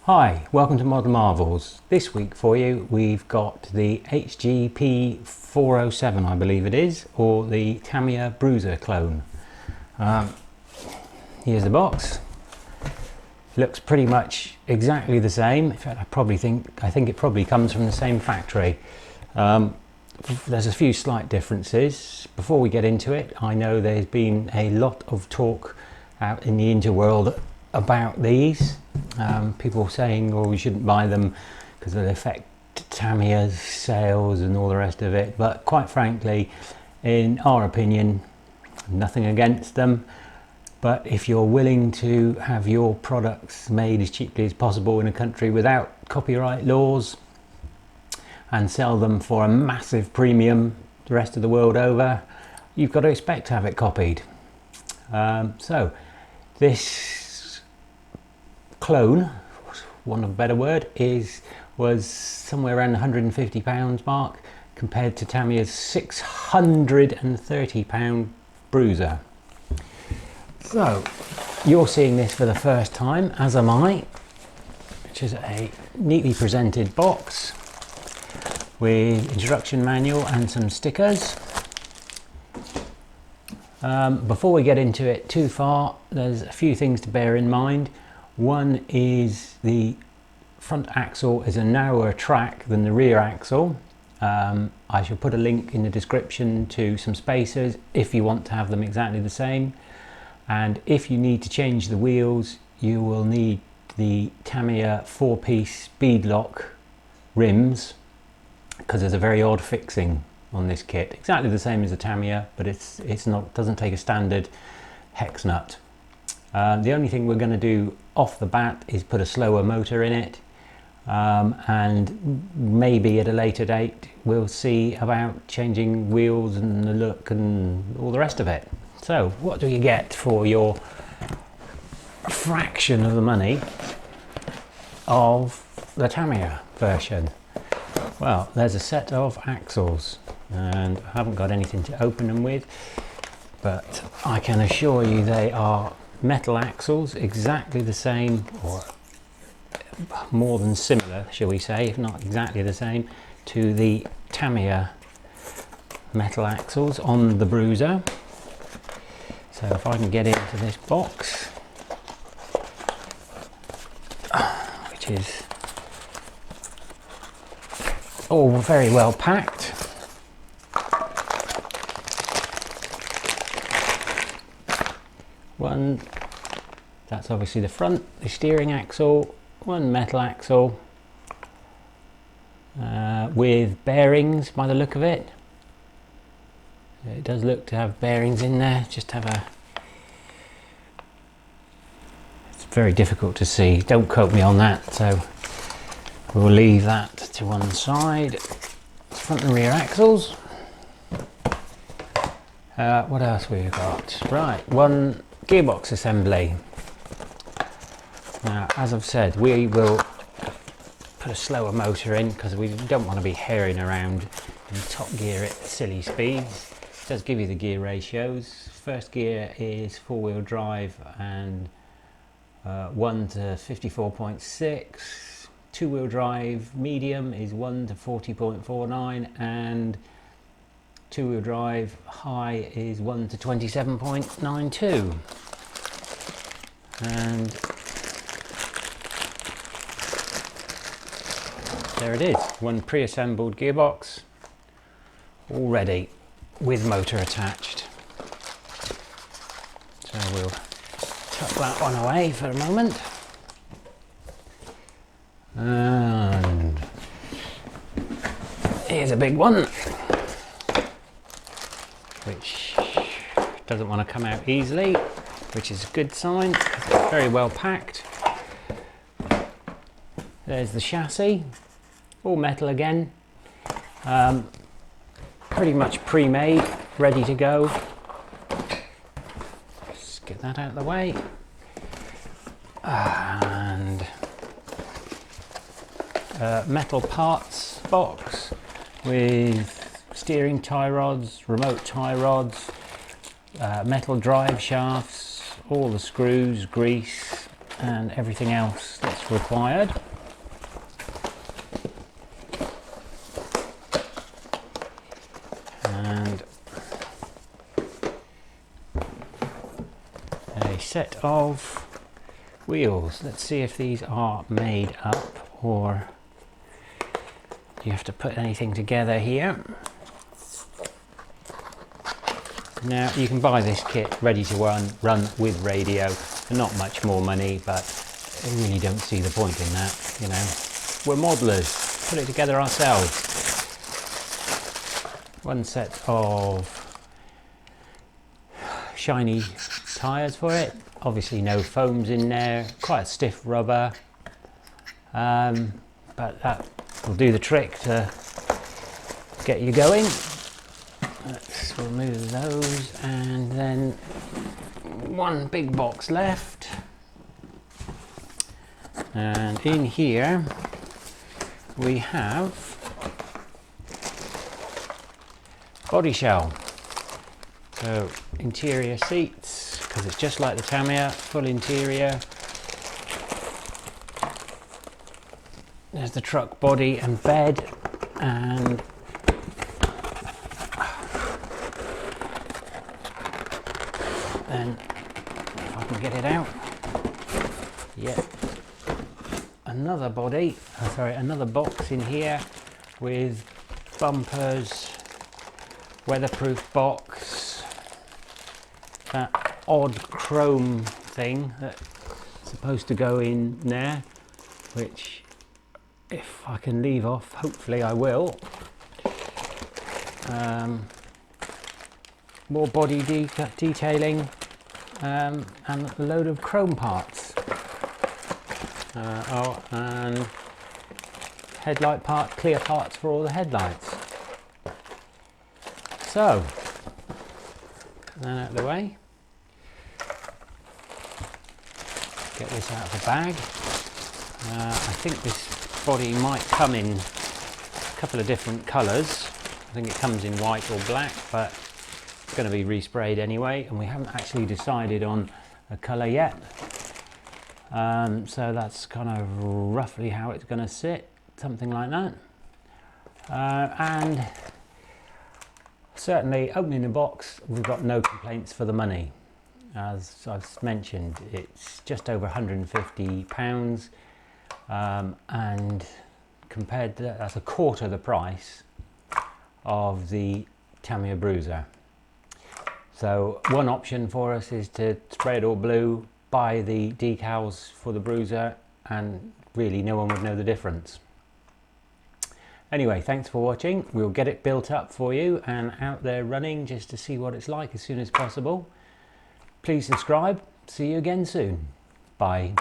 Hi, welcome to Modern Marvels. This week for you we've got the P407, I believe it is, or the Tamiya Bruiser clone. Here's the box. Looks pretty much exactly the same. In fact, I think it probably comes from the same factory. There's a few slight differences. Before we get into it, I know there's been a lot of talk out in the interworld about these. People saying, oh, we shouldn't buy them because it'll affect Tamiya's sales and all the rest of it. But quite frankly, in our opinion, nothing against them. But if you're willing to have your products made as cheaply as possible in a country without copyright laws and sell them for a massive premium the rest of the world over, you've got to expect to have it copied. So this clone, one of a better word, was somewhere around the £150 mark compared to Tamiya's £630 Bruiser. So you're seeing this for the first time, as am I, which is a neatly presented box with instruction manual and some stickers. Before we get into it too far, there's a few things to bear in mind. One is the front axle is a narrower track than the rear axle. I shall put a link in the description to some spacers if you want to have them exactly the same. And if you need to change the wheels, you will need the Tamiya 4-piece Beadlock rims, because there's a very odd fixing on this kit. Exactly the same as the Tamiya, but doesn't take a standard hex nut. The only thing we're going to do off the bat is put a slower motor in it, and maybe at a later date we'll see about changing wheels and the look and all the rest of it. So what do you get for your fraction of the money of the Tamiya version? Well, there's a set of axles, and I haven't got anything to open them with, but I can assure you they are metal axles, exactly the same, or more than similar, shall we say, if not exactly the same, to the Tamiya metal axles on the Bruiser. So if I can get into this box, which is all very well packed. One, that's obviously the front, the steering axle, one metal axle with bearings by the look of it. It does look to have bearings in there, just have a... It's very difficult to see, don't quote me on that, so we'll leave that to one side. Front and rear axles. What else we've got? Right, one gearbox assembly. Now, as I've said, we will put a slower motor in because we don't want to be herring around in top gear at silly speeds. It does give you the gear ratios. First gear is 4-wheel drive and 1 to 54.6. 2-wheel drive medium is 1 to 40.49, and 2-wheel drive high is 1 to 27.92. And there it is, one pre-assembled gearbox, all ready with motor attached. So we'll tuck that one away for a moment. And here's a big one, which doesn't want to come out easily, which is a good sign because it's very well packed. There's the chassis, all metal again, pretty much pre-made, ready to go. Just get that out of the way. And metal parts box with steering tie rods, remote tie rods, metal drive shafts, all the screws, grease and everything else that's required. And a set of wheels. Let's see if these are made up or do you have to put anything together here. Now you can buy this kit ready to run with radio for not much more money, but I really don't see the point in that, you know. We're modelers, put it together ourselves. One set of shiny tyres for it, obviously no foams in there, quite a stiff rubber, but that will do the trick to get you going. Let's remove those, and then one big box left, and in here we have body shell. So interior seats, because it's just like the Tamiya, full interior. There's the truck body and bed, and then if I can get it out, yeah, another body, another box in here with bumpers, weatherproof box, that odd chrome thing that's supposed to go in there, which if I can leave off, hopefully I will. More body detailing, and a load of chrome parts. And headlight clear parts for all the headlights. So, then out of the way. Get this out of the bag. I think this body might come in a couple of different colours. I think it comes in white or black, but it's going to be resprayed anyway, and we haven't actually decided on a colour yet. So that's kind of roughly how it's going to sit, something like that. And certainly opening the box, we've got no complaints for the money. As I've mentioned, it's just over £150, and compared to that's a quarter the price of the Tamiya Bruiser. So one option for us is to spray it all blue, buy the decals for the Bruiser, and really no one would know the difference. Anyway, thanks for watching. We'll get it built up for you and out there running just to see what it's like as soon as possible. Please subscribe. See you again soon. Bye.